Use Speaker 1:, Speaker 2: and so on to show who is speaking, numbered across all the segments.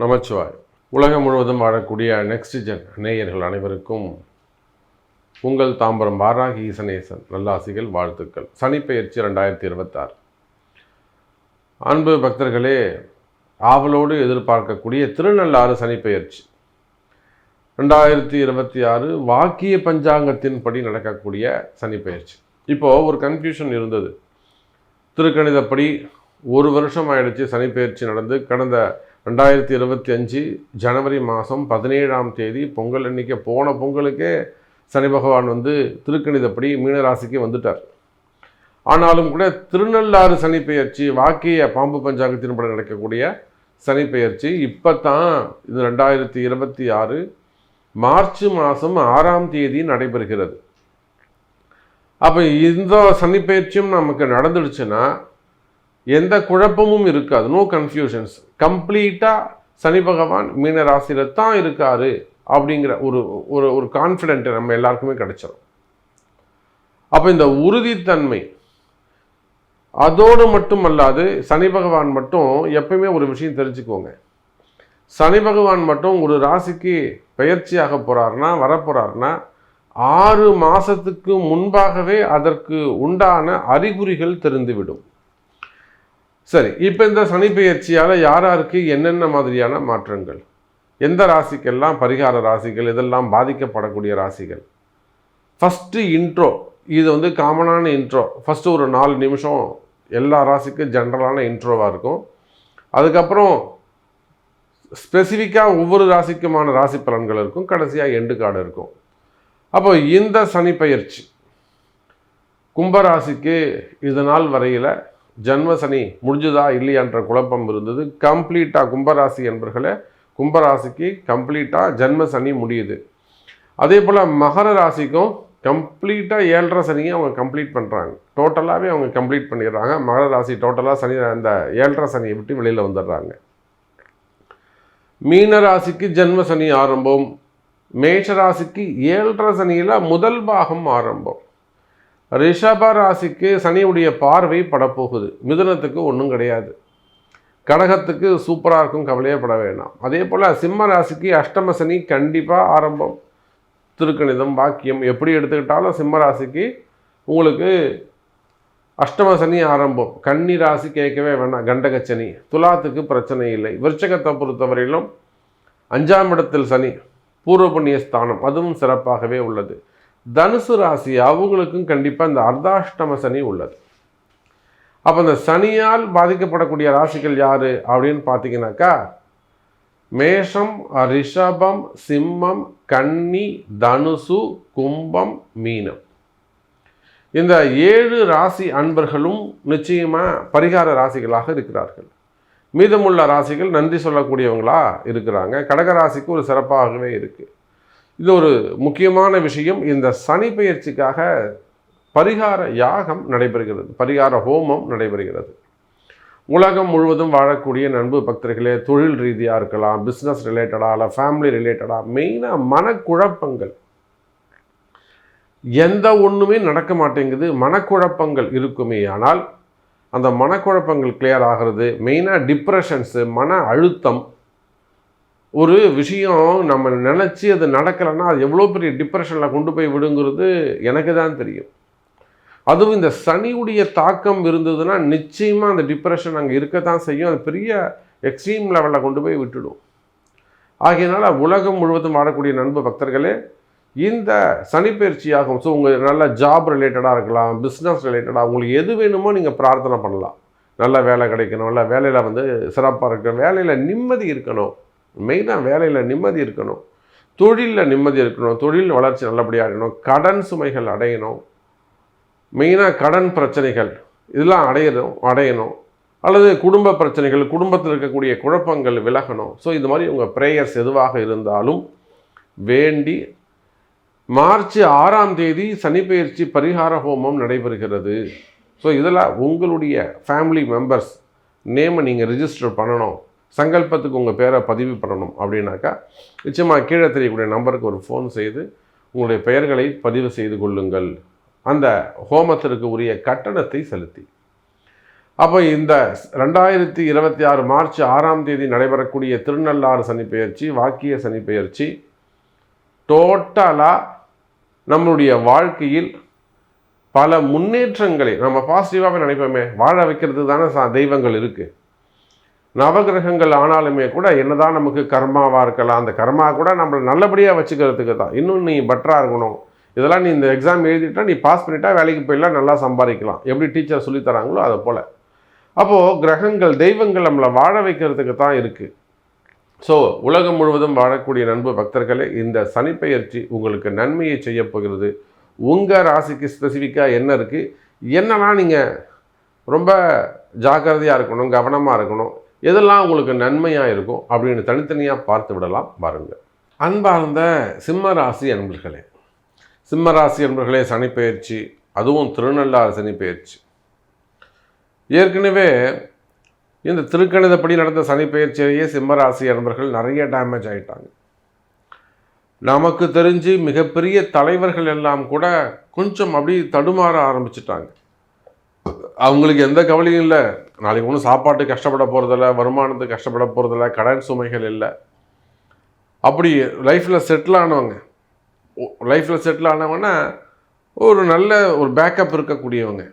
Speaker 1: நமச்சிவாய். உலகம் முழுவதும் வாழக்கூடிய நெக்ஸ்ட் ஜென் நேயர்கள் அனைவருக்கும் உங்கள் தாம்பரம் வாராகி ஈசனேசன் நல்லாசிகள் வாழ்த்துக்கள். சனிப்பெயர்ச்சி 2026. அன்பு பக்தர்களே, ஆவலோடு எதிர்பார்க்கக்கூடிய திருநள்ளாறு சனிப்பெயர்ச்சி 2026 வாக்கிய பஞ்சாங்கத்தின்படி நடக்கக்கூடிய சனிப்பெயர்ச்சி. இப்போது ஒரு கன்ஃபியூஷன் இருந்தது. திருக்கணிதப்படி ஒரு வருஷம் ஆயிடுச்சு சனிப்பெயர்ச்சி நடந்து. கடந்த 2025 ஜனவரி மாதம் 17ஆம் தேதி பொங்கல் அன்னைக்கு, போன பொங்கலுக்கே சனி பகவான் திருக்கணிதப்படி மீனராசிக்கு வந்துட்டார். ஆனாலும் கூட திருநள்ளாறு சனிப்பெயர்ச்சி வாக்கிய பாம்பு பஞ்சாங்கத்தின்படி நடக்கக்கூடிய சனிப்பெயர்ச்சி இப்போ தான் இது 2026 மார்ச் மாதம் 6ஆம் தேதி நடைபெறுகிறது. அப்போ இந்த சனிப்பெயர்ச்சியும் நமக்கு நடந்துடுச்சுன்னா எந்த குழப்பமும் இருக்காது, நோ கன்ஃபியூஷன்ஸ். கம்ப்ளீட்டாக சனி பகவான் மீன ராசியில் தான் இருக்காரு அப்படிங்கிற ஒரு கான்ஃபிடென்ட் நம்ம எல்லாருக்குமே கிடைச்சிடும். அப்போ இந்த உறுதித்தன்மை அதோடு மட்டும் அல்லாது சனி பகவான் மட்டும் எப்பயுமே ஒரு விஷயம் தெரிஞ்சுக்கோங்க. சனி பகவான் மட்டும் ஒரு ராசிக்கு பெயர்ச்சியாக போகிறாருன்னா வரப்போகிறாருன்னா 6 மாதத்துக்கு முன்பாகவே அதற்கு உண்டான அறிகுறிகள் தெரிந்துவிடும். சரி, இப்போ இந்த சனி பெயர்ச்சியால் யாராருக்கு என்னென்ன மாதிரியான மாற்றங்கள், எந்த ராசிக்கெல்லாம் பரிகார ராசிகள், இதெல்லாம் பாதிக்கப்படக்கூடிய ராசிகள். ஃபஸ்ட்டு இன்ட்ரோ, இது காமனான இன்ட்ரோ. ஃபஸ்ட்டு ஒரு 4 நிமிஷம் எல்லா ராசிக்கும் ஜென்ரலான இன்ட்ரோவாக இருக்கும். அதுக்கப்புறம் ஸ்பெசிஃபிக்காக ஒவ்வொரு ராசிக்குமான ராசி பலன்கள் இருக்கும். கடைசியாக எண்டு கார்டு இருக்கும். அப்போ இந்த சனி பெயர்ச்சி கும்பராசிக்கு இது நாள் வரையில் ஜன்ம சனி முடிஞ்சுதா இல்லையான்ற குழப்பம் இருந்தது. கம்ப்ளீட்டாக கும்பராசி என்பர்களே, கும்பராசிக்கு கம்ப்ளீட்டாக ஜன்ம சனி முடியுது. அதே போல் மகர ராசிக்கும் கம்ப்ளீட்டாக 7.5 சனியை அவங்க கம்ப்ளீட் பண்ணுறாங்க. டோட்டலாகவே அவங்க கம்ப்ளீட் பண்ணிடுறாங்க. மகர ராசி டோட்டலாக சனி அந்த 7.5 சனியை விட்டு வெளியில் வந்துடுறாங்க. மீன ராசிக்கு ஜன்ம சனி ஆரம்பம். மேஷ ராசிக்கு 7.5 சனியில் முதல் பாகம் ஆரம்பம். ரிஷப ராசிக்கு சனியுடைய பார்வை படப்போகுது. மிதுனத்துக்கு ஒன்றும் கிடையாது. கடகத்துக்கு சூப்பராக இருக்கும், கவலையே பட வேண்டாம். அதே போல் சிம்ம ராசிக்கு அஷ்டம சனி கண்டிப்பாக ஆரம்பம். திருக்கணிதம் வாக்கியம் எப்படி எடுத்துக்கிட்டாலும் சிம்ம ராசிக்கு உங்களுக்கு அஷ்டம சனி ஆரம்பம். கன்னி ராசி கேட்கவே வேணாம், கண்டகச்சனி. துலாத்துக்கு பிரச்சனை இல்லை. விருச்சகத்தை பொறுத்தவரையிலும் 5ஆம் இடத்தில் சனி, பூர்வ புண்ணிய ஸ்தானம், அதுவும் சிறப்பாகவே உள்ளது. தனுசு ராசி அவங்களுக்கும் கண்டிப்பாக இந்த அர்த்தாஷ்டம சனி உள்ளது. அப்போ இந்த சனியால் பாதிக்கப்படக்கூடிய ராசிகள் யார் அப்படின்னு பார்த்தீங்கன்னாக்கா, மேஷம், ரிஷபம், சிம்மம், கன்னி, தனுசு, கும்பம், மீனம். இந்த 7 ராசி அன்பர்களும் நிச்சயமாக பரிகார ராசிகளாக இருக்கிறார்கள். மீதமுள்ள ராசிகள் நன்றி சொல்லக்கூடியவங்களா இருக்கிறாங்க. கடகராசிக்கு ஒரு சிறப்பாகவே இருக்குது. இது ஒரு முக்கியமான விஷயம். இந்த சனி பெயர்ச்சிக்காக பரிகார யாகம் நடைபெறுகிறது, பரிகார ஹோமம் நடைபெறுகிறது. உலகம் முழுவதும் வாழக்கூடிய நண்பு பக்தர்களே, தொழில் ரீதியாக இருக்கலாம், பிஸ்னஸ் ரிலேட்டடாக இல்லை ஃபேமிலி ரிலேட்டடாக, மெயினாக மனக்குழப்பங்கள், எந்த ஒன்றுமே நடக்க மாட்டேங்குது, மனக்குழப்பங்கள் இருக்குமே. ஆனால் அந்த மனக்குழப்பங்கள் கிளியர் ஆகிறது. மெயினாக டிப்ரெஷன்ஸு, மன அழுத்தம். ஒரு விஷயம் நம்ம நினச்சி அது நடக்கலைன்னா அது எவ்வளோ பெரிய டிப்ரெஷனில் கொண்டு போய் விடுங்கிறது எனக்கு தான் தெரியும். அதுவும் இந்த சனியுடைய தாக்கம் இருந்ததுன்னா நிச்சயமாக அந்த டிப்ரெஷன் அங்கே இருக்க தான் செய்யும். அது பெரிய எக்ஸ்ட்ரீம் லெவலில் கொண்டு போய் விட்டுடும். ஆகையினால உலகம் முழுவதும் வாழக்கூடிய நண்பு பக்தர்களே, இந்த சனிப்பெயர்ச்சியாகும். ஸோ உங்கள் நல்ல ஜாப் ரிலேட்டடாக இருக்கலாம், பிஸ்னஸ் ரிலேட்டடாக, உங்களுக்கு எது வேணுமோ நீங்கள் பிரார்த்தனை பண்ணலாம். நல்ல வேலை கிடைக்கணும், நல்ல வேலையில் சிறப்பாக இருக்கணும், வேலையில் நிம்மதி இருக்கணும். மெயினாக வேலையில் நிம்மதி இருக்கணும், தொழிலில் நிம்மதி இருக்கணும், தொழில் வளர்ச்சி நல்லபடியாக இருக்கணும், கடன் சுமைகள் அடையணும். மெயினாக கடன் பிரச்சனைகள் இதெல்லாம் அடையணும். அல்லது குடும்ப பிரச்சனைகள், குடும்பத்தில் இருக்கக்கூடிய குழப்பங்கள் விலகணும். ஸோ இது மாதிரி உங்கள் ப்ரேயர்ஸ் எதுவாக இருந்தாலும் வேண்டி மார்ச் 6ஆம் தேதி சனிப்பெயர்ச்சி பரிகார ஹோமம் நடைபெறுகிறது. ஸோ இதில் உங்களுடைய ஃபேமிலி மெம்பர்ஸ் நேமை நீங்கள் ரிஜிஸ்டர் பண்ணணும். சங்கல்பத்துக்கு உங்கள் பேரை பதிவு பண்ணணும். அப்படின்னாக்கா நிச்சயமாக கீழே தெரியக்கூடிய நம்பருக்கு ஒரு ஃபோன் செய்து உங்களுடைய பெயர்களை பதிவு செய்து கொள்ளுங்கள். அந்த ஹோமத்திற்கு உரிய கட்டணத்தை செலுத்தி அப்போ இந்த 2026 மார்ச் 6ஆம் தேதி நடைபெறக்கூடிய திருநள்ளாறு சனி பெயர்ச்சி, வாக்கிய சனி பெயர்ச்சி டோட்டலாக நம்மளுடைய வாழ்க்கையில் பல முன்னேற்றங்களை நம்ம பாசிட்டிவாகவே நினைப்போமே. வாழ வைக்கிறது தானே தெய்வங்கள் இருக்குது. நவகிரகங்கள் ஆனாலுமே கூட என்னதான் நமக்கு கர்மாவாக இருக்கலாம், அந்த கர்மா கூட நம்மளை நல்லபடியாக வச்சுக்கிறதுக்கு தான். இன்னும் நீ பெட்டராக இருக்கணும், இதெல்லாம் நீ இந்த எக்ஸாம் எழுதிட்டா நீ பாஸ் பண்ணிட்டா வேலைக்கு போயிடலாம், நல்லா சம்பாதிக்கலாம், எப்படி டீச்சர் சொல்லித்தராங்களோ அதை போல். அப்போது கிரகங்கள் தெய்வங்கள் நம்மளை வாழ வைக்கிறதுக்கு தான் இருக்குது. ஸோ உலகம் முழுவதும் வாழக்கூடிய நண்பு பக்தர்களே, இந்த சனிப்பெயர்ச்சி உங்களுக்கு நன்மையை செய்ய போகிறது. உங்கள் ராசிக்கு ஸ்பெசிஃபிக்காக என்ன இருக்குது, என்னெல்லாம் நீங்கள் ரொம்ப ஜாக்கிரதையாக இருக்கணும், கவனமாக இருக்கணும், எதெல்லாம் உங்களுக்கு நன்மையாக இருக்கும் அப்படின்னு தனித்தனியாக பார்த்து விடலாம். பாருங்கள். அன்பார்ந்த சிம்மராசி அன்பர்களே, சிம்மராசி அன்பர்களே, சனிப்பெயர்ச்சி, அதுவும் திருநள்ளாறு சனிப்பெயர்ச்சி. ஏற்கனவே இந்த திருக்கணிதப்படி நடந்த சனிப்பெயர்ச்சியிலேயே சிம்மராசி அன்பர்கள் நிறைய டேமேஜ் ஆகிட்டாங்க. நமக்கு தெரிஞ்சு மிகப்பெரிய தலைவர்கள் எல்லாம் கூட கொஞ்சம் அப்படி தடுமாற ஆரம்பிச்சிட்டாங்க. அவங்களுக்கு எந்த கவலையும் இல்லை, நாளைக்கு ஒன்றும் சாப்பாட்டு கஷ்டப்பட போகிறதில்ல, வருமானத்துக்கு கஷ்டப்பட போகிறதில்ல, கடன் சுமைகள் இல்லை. அப்படி லைஃப்பில் செட்டில் ஆனவங்கன்னா ஒரு நல்ல ஒரு பேக்கப் இருக்கக்கூடியவங்க.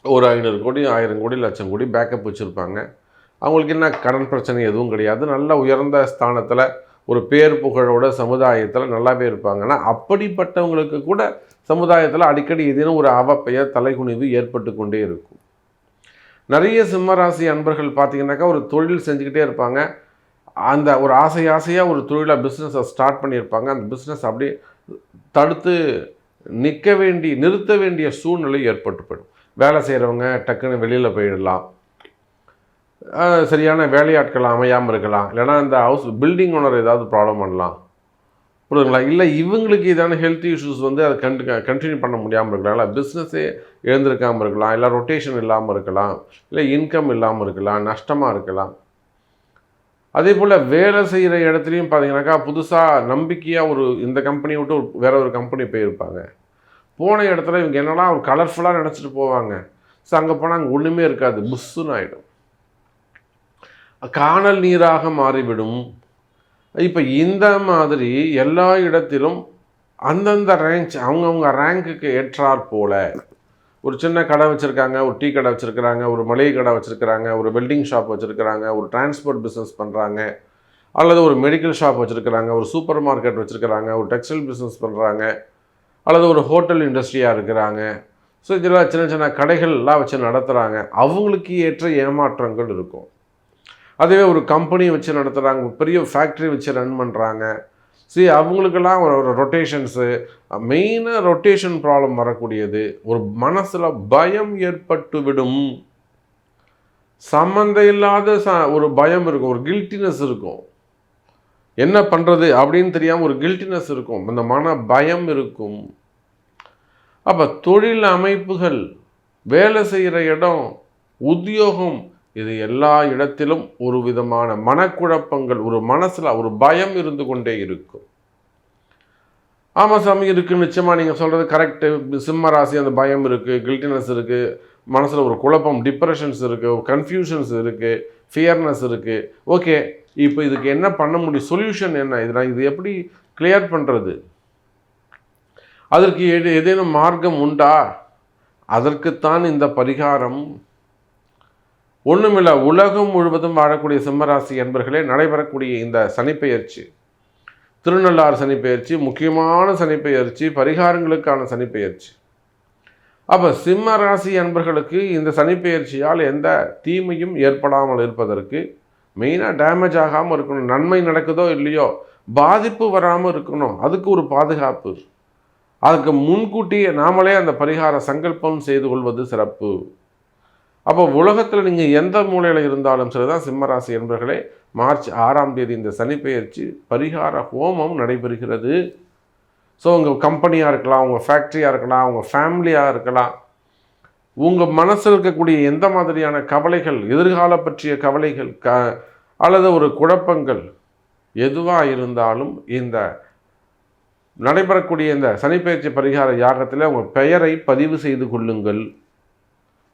Speaker 1: ஒரு 500 கோடி 1000 கோடி லட்சம் கோடி பேக்கப் வச்சுருப்பாங்க. அவங்களுக்கு என்ன கடன் பிரச்சனை எதுவும் கிடையாது. நல்ல உயர்ந்த ஸ்தானத்தில் ஒரு பேர் புகழோட சமுதாயத்தில் நல்லாவே இருப்பாங்கன்னா, அப்படிப்பட்டவங்களுக்கு கூட சமுதாயத்தில் அடிக்கடி ஏதேனும் ஒரு அவப்பெயர் தலைகுனிவு ஏற்பட்டு கொண்டே இருக்கும். நிறைய சிம்மராசி அன்பர்கள் பார்த்தீங்கன்னாக்கா ஒரு தொழில் செஞ்சுக்கிட்டே இருப்பாங்க. அந்த ஒரு ஆசையாக ஒரு தொழிலை பிஸ்னஸை ஸ்டார்ட் பண்ணியிருப்பாங்க. அந்த பிஸ்னஸ் அப்படியே தடுத்து நிறுத்த வேண்டிய சூழ்நிலை ஏற்பட்டு போயிடும். வேலை செய்கிறவங்க டக்குன்னு வெளியில் போயிடலாம், சரியான வேலையாட்கள் அமையாமல் இருக்கலாம், இல்லைனா இந்த பில்டிங் ஓனர் ஏதாவது ப்ராப்ளம் பண்ணலாம், புரியுதுங்களா? இல்லை இவங்களுக்கு இதான ஹெல்த் இஷ்யூஸ் வந்து அதை கண்டினியூ பண்ண முடியாமல் இருக்கலாம், இல்லை பிஸ்னஸே எழுந்திருக்காமல் இருக்கலாம், இல்லை ரொட்டேஷன் இல்லாமல் இருக்கலாம், இல்லை இன்கம் இல்லாமல் இருக்கலாம், நஷ்டமாக இருக்கலாம். அதே போல் வேலை செய்கிற இடத்துலையும் பார்த்தீங்கன்னாக்கா புதுசாக நம்பிக்கையாக இந்த கம்பெனியை விட்டு வேற ஒரு கம்பெனி போயிருப்பாங்க. போன இடத்துல இவங்க என்னெல்லாம் ஒரு கலர்ஃபுல்லாக நினச்சிட்டு போவாங்க. ஸோ அங்கே போனால் அங்கே ஒன்றுமே இருக்காது, புஷ்ஷுன்னு ஆகிடும், காணல் நீராக மாறிவிடும். இப்போ இந்த மாதிரி எல்லா இடத்திலும் அந்தந்த அவங்கவுங்க ரேங்க்குக்கு ஏற்றாற் போல ஒரு சின்ன கடை வச்சுருக்காங்க, ஒரு டீ கடை வச்சுருக்கிறாங்க, ஒரு மளிகை கடை வச்சுருக்கிறாங்க, ஒரு வெல்டிங் ஷாப் வச்சுருக்கிறாங்க, ஒரு டிரான்ஸ்போர்ட் பிஸ்னஸ் பண்ணுறாங்க, அல்லது ஒரு மெடிக்கல் ஷாப் வச்சுருக்கிறாங்க, ஒரு சூப்பர் மார்க்கெட் வச்சுருக்கிறாங்க, ஒரு டெக்ஸ்டைல் பிஸ்னஸ் பண்ணுறாங்க, அல்லது ஒரு ஹோட்டல் இண்டஸ்ட்ரியாக இருக்கிறாங்க. ஸோ இதெல்லாம் சின்ன சின்ன கடைகள்லாம் வச்சு நடத்துகிறாங்க. அவங்களுக்கு ஏற்ற ஏமாற்றங்கள் இருக்கும். அதுவே ஒரு கம்பெனி வச்சு நடத்துகிறாங்க, பெரிய ஃபேக்ட்ரி வச்சு ரன் பண்ணுறாங்க. சரி, அவங்களுக்கெல்லாம் ஒரு ரொட்டேஷன்ஸு, மெயினாக ரொட்டேஷன் ப்ராப்ளம் வரக்கூடியது. ஒரு மனசில் பயம் ஏற்பட்டு விடும், சம்மந்தம் இல்லாத ஒரு பயம் இருக்கும், ஒரு கில்ட்டினஸ் இருக்கும், என்ன பண்ணுறது அப்படின்னு தெரியாமல் ஒரு கில்ட்டினஸ் இருக்கும், அந்த மன பயம் இருக்கும். அப்போ தொழில் அமைப்புகள், வேலை செய்கிற இடம், உத்தியோகம், இது எல்லா இடத்திலும் ஒரு விதமான மனக்குழப்பங்கள், ஒரு மனசில் ஒரு பயம் இருந்து கொண்டே இருக்கும். ஆமாம் சாமி, இருக்குது, நிச்சயமாக நீங்கள் சொல்கிறது கரெக்டு. சிம்ம ராசி அந்த பயம் இருக்குது, கில்ட்டினஸ் இருக்குது, மனசில் ஒரு குழப்பம், டிப்ரெஷன்ஸ் இருக்குது, கன்ஃபியூஷன்ஸ் இருக்குது, ஃபியர்னஸ் இருக்குது. ஓகே, இப்போ இதுக்கு என்ன பண்ண முடியும், சொல்யூஷன் என்ன, இது எப்படி கிளியர் பண்ணுறது, அதற்கு ஏதேனும் மார்க்கம் உண்டா? அதற்குத்தான் இந்த பரிகாரம். ஒன்றுமில்லை, உலகம் முழுவதும் வாழக்கூடிய சிம்மராசி என்பர்களே, நடைபெறக்கூடிய இந்த சனிப்பெயர்ச்சி, திருநள்ளாறு சனிப்பெயர்ச்சி, முக்கியமான சனிப்பெயர்ச்சி, பரிகாரங்களுக்கான சனிப்பெயர்ச்சி. அப்போ சிம்ம ராசி அன்பர்களுக்கு இந்த சனிப்பெயர்ச்சியால் எந்த தீமையும் ஏற்படாமல் இருப்பதற்கு மெயினாக டேமேஜ் ஆகாமல் இருக்கணும், நன்மை நடக்குதோ இல்லையோ பாதிப்பு வராமல் இருக்கணும், அதுக்கு ஒரு பாதுகாப்பு, அதுக்கு முன்கூட்டியே நாமளே அந்த பரிகார சங்கல்பம் செய்து கொள்வது சிறப்பு. அப்போ உலகத்தில் நீங்கள் எந்த மூலையில் இருந்தாலும் சரிதான் சிம்மராசி என்பர்களே, மார்ச் 6ஆம் தேதி இந்த சனிப்பெயர்ச்சி பரிகார ஹோமம் நடைபெறுகிறது. ஸோ உங்கள் கம்பெனியாக இருக்கலாம், உங்கள் ஃபேக்ட்ரியாக இருக்கலாம், உங்கள் ஃபேமிலியாக இருக்கலாம், உங்கள் மனசில் இருக்கக்கூடிய எந்த மாதிரியான கவலைகள், எதிர்கால பற்றிய கவலைகள் அல்லது ஒரு குழப்பங்கள் எதுவாக இருந்தாலும் இந்த நடைபெறக்கூடிய இந்த சனிப்பெயர்ச்சி பரிகார யாகத்தில் உங்கள் பெயரை பதிவு செய்து கொள்ளுங்கள்.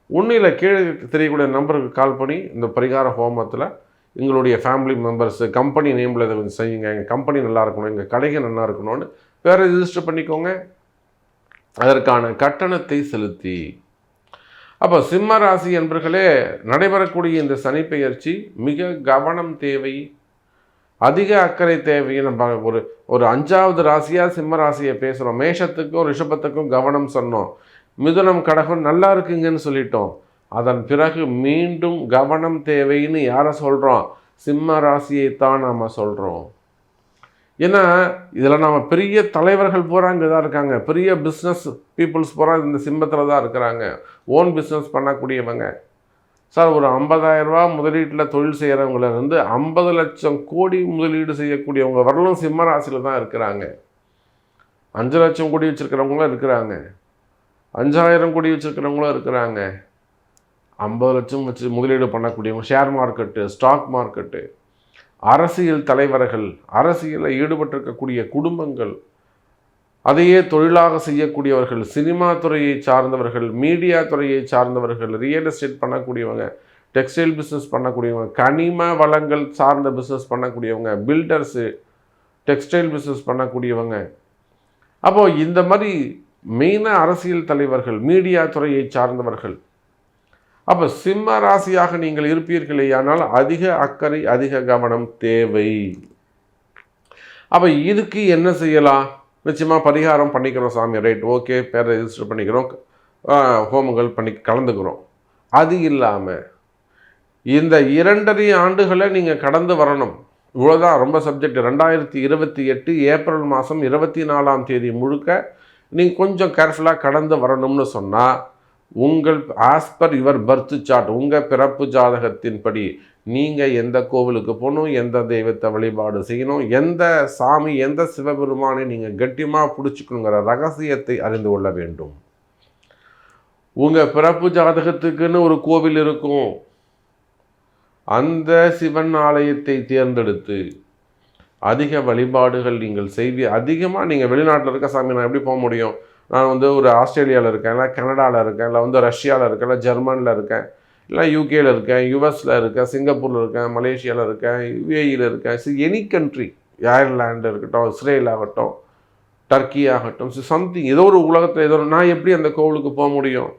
Speaker 1: ஒன்றில் கீழே தெரியக்கூடிய நம்பருக்கு கால் பண்ணி இந்த பரிகார ஹோமத்தில் எங்களுடைய ஃபேமிலி மெம்பர்ஸு கம்பெனி நேமில் இதை கொஞ்சம் செய்யுங்க, எங்கள் கம்பெனி நல்லா இருக்கணும், எங்கள் கடைகள் நல்லா இருக்கணும்னு வேறு ரிஜிஸ்டர் பண்ணிக்கோங்க. அதற்கான கட்டணத்தை செலுத்தி. அப்போ சிம்ம ராசி என்பர்களே, நடைபெறக்கூடிய இந்த சனிப்பெயர்ச்சி மிக கவனம் தேவை, அதிக அக்கறை தேவை. நம்ம ஒரு 5வது ராசியாக சிம்ம ராசியை பேசுகிறோம். மேஷத்துக்கும் ரிஷபத்துக்கும் கவனம் சொன்னோம், மிதுனம் கடகம் நல்லா இருக்குங்கன்னு சொல்லிட்டோம். அதன் பிறகு மீண்டும் கவனம் தேவைன்னு யாரை சொல்கிறோம்? சிம்ம ராசியைத்தான் நாம் சொல்கிறோம். ஏன்னா இதில் நம்ம பெரிய தலைவர்கள் பூரா இங்கே தான் இருக்காங்க, பெரிய பிஸ்னஸ் பீப்புள்ஸ் பூரா இந்த சிம்மத்தில் தான் இருக்கிறாங்க, ஓன் பிஸ்னஸ் பண்ணக்கூடியவங்க. சார் ஒரு 50,000 ரூபா முதலீட்டில் தொழில் செய்கிறவங்களிருந்து 50 லட்சம் கோடி முதலீடு செய்யக்கூடியவங்க வரலும் சிம்ம ராசியில் தான் இருக்கிறாங்க. 5 லட்சம் கோடி வச்சுருக்கிறவங்களும் இருக்கிறாங்க, 5,000 கோடி வச்சுருக்கிறவங்களும் இருக்கிறாங்க, 50 லட்சம் வச்சு முதலீடு பண்ணக்கூடியவங்க, ஷேர் மார்க்கெட்டு, ஸ்டாக் மார்க்கெட்டு, அரசியல் தலைவர்கள், அரசியலில் ஈடுபட்டிருக்கக்கூடிய குடும்பங்கள், அதையே தொழிலாக செய்யக்கூடியவர்கள், சினிமா துறையை சார்ந்தவர்கள், மீடியா துறையை சார்ந்தவர்கள், ரியல் எஸ்டேட் பண்ணக்கூடியவங்க, டெக்ஸ்டைல் பிஸ்னஸ் பண்ணக்கூடியவங்க, கனிம வளங்கள் சார்ந்த பிஸ்னஸ் பண்ணக்கூடியவங்க, பில்டர்ஸு, டெக்ஸ்டைல் பிஸ்னஸ் பண்ணக்கூடியவங்க. அப்போது இந்த மாதிரி மெயினாக அரசியல் தலைவர்கள், மீடியா துறையை சார்ந்தவர்கள். அப்போ சிம்ம ராசியாக நீங்கள் இருப்பீர்களேயானால் அதிக அக்கறை, அதிக கவனம் தேவை. அப்போ இதுக்கு என்ன செய்யலாம்? நிச்சயமாக பரிகாரம் பண்ணிக்கிறோம் சாமி, ரைட், ஓகே, பேரை ரெஜிஸ்டர் பண்ணிக்கிறோம், ஹோமங்கள் பண்ணி கலந்துக்கிறோம். அது இல்லாமல் இந்த 2.5 ஆண்டுகளை நீங்கள் கடந்து வரணும். இவ்வளோதான் ரொம்ப சப்ஜெக்ட். 2028 ஏப்ரல் மாதம் 24ஆம் தேதி முழுக்க நீங்கள் கொஞ்சம் கேர்ஃபுல்லாக கடந்து வரணும்னு சொன்னால், உங்கள் as per your birth chart, உங்கள் பிறப்பு ஜாதகத்தின்படி நீங்கள் எந்த கோவிலுக்கு போகணும், எந்த தெய்வத்தை வழிபாடு செய்யணும், எந்த சாமி, எந்த சிவபெருமானை நீங்கள் கட்டியமாக பிடிச்சிக்கணுங்கிற ரகசியத்தை அறிந்து கொள்ள வேண்டும். உங்கள் பிறப்பு ஜாதகத்துக்குன்னு ஒரு கோவில் இருக்கும், அந்த சிவன் ஆலயத்தை தேர்ந்தெடுத்து அதிக வழிபாடுகள் நீங்கள் அதிகமாக நீங்கள் வெளிநாட்டில் இருக்க சாமி நான் எப்படி போக முடியும்? நான் ஒரு ஆஸ்திரேலியாவில் இருக்கேன், இல்லை கனடாவில் இருக்கேன், இல்லை ரஷ்யாவில் இருக்கேன், இல்லை ஜெர்மனியில் இருக்கேன், இல்லை யூகேயில் இருக்கேன், யூஎஸில் இருக்கேன், சிங்கப்பூரில் இருக்கேன், மலேசியாவில் இருக்கேன், யுஏஇயில் இருக்கேன். எனி கண்ட்ரி, அயர்லாண்டு இருக்கட்டும், இஸ்ரேல் ஆகட்டும், டர்க்கி ஆகட்டும், சம்திங் ஏதோ ஒரு உலகத்தில் ஏதோ நான் எப்படி அந்த கோவிலுக்கு போக முடியும்?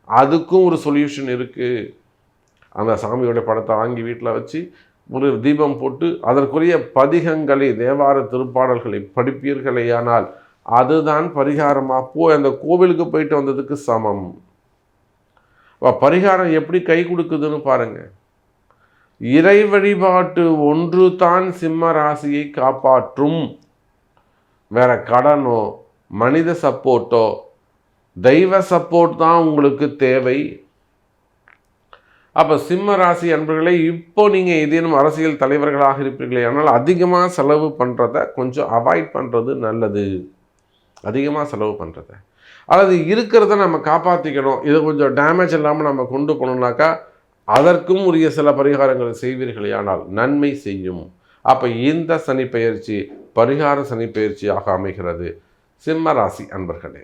Speaker 1: அதுக்கும் ஒரு சொல்யூஷன் இருக்குது. அந்த சாமியோட படத்தை வாங்கி வீட்டில் வச்சு ஒரு தீபம் போட்டு அதற்குரிய பதிகங்களை, தேவார திருப்பாடல்களை படிப்பீர்களேயானால் அதுதான் பரிகாரமாக அந்த கோவிலுக்கு போயிட்டு வந்ததுக்கு சமம். பரிகாரம் எப்படி கை கொடுக்குதுன்னு பாருங்க. இறை வழிபாட்டு ஒன்று தான் சிம்ம ராசியை காப்பாற்றும். வேற கடனோ, மனித சப்போர்ட்டோ, தெய்வ சப்போர்ட் தான் உங்களுக்கு தேவை. அப்போ சிம்ம ராசி அன்பர்களே, இப்போ நீங்கள் ஏதேனும் அரசியல் தலைவர்களாக இருப்பீர்களே, ஆனால் அதிகமாக செலவு பண்ணுறத கொஞ்சம் அவாய்ட் பண்ணுறது நல்லது. அதிகமாக செலவு பண்ணுறத, அல்லது இருக்கிறத நம்ம காப்பாற்றிக்கணும், இதை கொஞ்சம் டேமேஜ் இல்லாமல் நம்ம கொண்டு போகணுன்னாக்கா அதற்கும் உரிய சில பரிகாரங்களை செய்வீர்களே, ஆனால் நன்மை செய்யும். அப்போ இந்த சனிப்பெயர்ச்சி பரிகார சனிப்பெயர்ச்சியாக அமைகிறது சிம்ம ராசி அன்பர்களே.